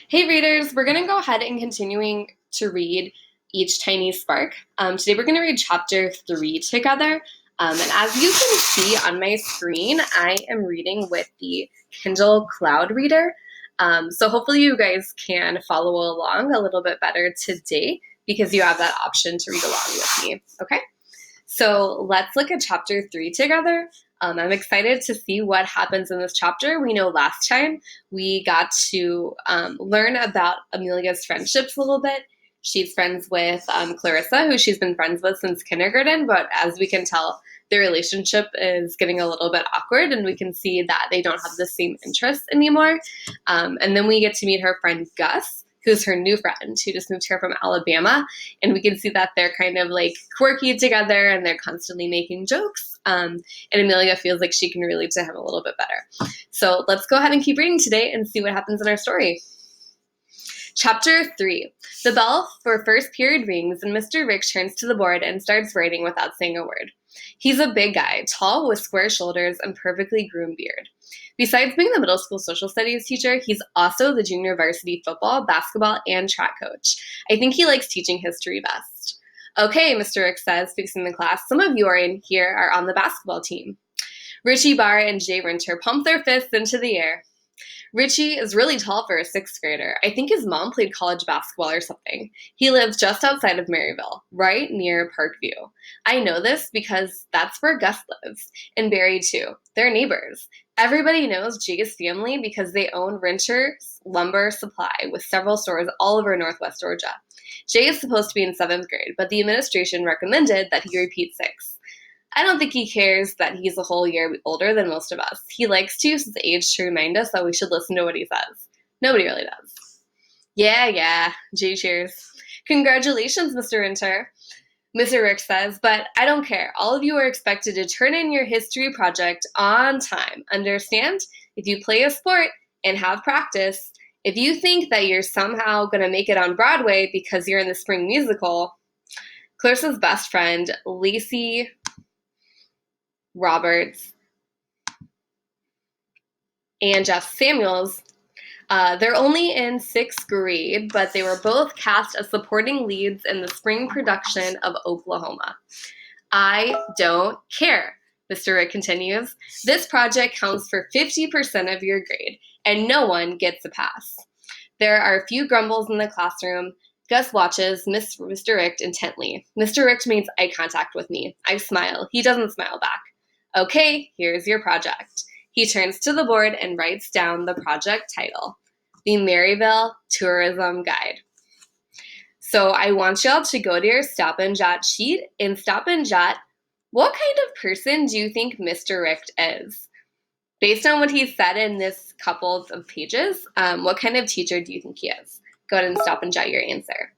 Hey readers, we're going to go ahead and continuing to read Each Tiny Spark. Today we're going to read chapter 3 together. And as you can see on my screen, I am reading with the Kindle Cloud Reader. So hopefully you guys can follow along a little bit better today because you have that option to read along with me. Okay? So let's look at chapter 3 together. I'm excited to see what happens in this chapter. We know last time we got to learn about Amelia's friendships a little bit. She's friends with Clarissa, who she's been friends with since kindergarten, but as we can tell, their relationship is getting a little bit awkward, and we can see that they don't have the same interests anymore. And then we get to meet her friend Gus, who's her new friend, who just moved here from Alabama. And we can see that they're kind of like quirky together and they're constantly making jokes. And Amelia feels like she can relate to him a little bit better. So let's go ahead and keep reading today and see what happens in our story. Chapter 3. The bell for first period rings and Mr. Rick turns to the board and starts writing without saying a word. He's a big guy, tall with square shoulders and perfectly groomed beard. Besides being the middle school social studies teacher, he's also the junior varsity football, basketball, and track coach. I think he likes teaching history best. Okay, Mr. Rick says, fixing the class, some of you are on the basketball team. Richie Barr and Jay Winter pump their fists into the air. Richie is really tall for a sixth grader. I think his mom played college basketball or something. He lives just outside of Maryville, right near Parkview. I know this because that's where Gus lives, and Barry too. They're neighbors. Everybody knows Jay's family because they own Renter's Lumber Supply with several stores all over Northwest Georgia. Jay is supposed to be in 7th grade, but the administration recommended that he repeat 6th. I don't think he cares that he's a whole year older than most of us. He likes to use his age to remind us that we should listen to what he says. Nobody really does. Yeah, Jay cheers. Congratulations, Mr. Winter. Mr. Rick says, but I don't care. All of you are expected to turn in your history project on time. Understand? If you play a sport and have practice, if you think that you're somehow going to make it on Broadway because you're in the spring musical, Clarissa's best friend, Lacey Roberts, and Jeff Samuels, they're only in 6th grade, but they were both cast as supporting leads in the spring production of Oklahoma. I don't care, Mr. Rick continues. This project counts for 50% of your grade, and no one gets a pass. There are a few grumbles in the classroom. Gus watches Mr. Rick intently. Mr. Rick makes eye contact with me. I smile. He doesn't smile back. Okay, here's your project. He turns to the board and writes down the project title, The Maryville Tourism Guide. So I want y'all to go to your Stop and Jot sheet and stop and jot, what kind of person do you think Mr. Rick is? Based on what he said in this couple of pages, what kind of teacher do you think he is? Go ahead and stop and jot your answer.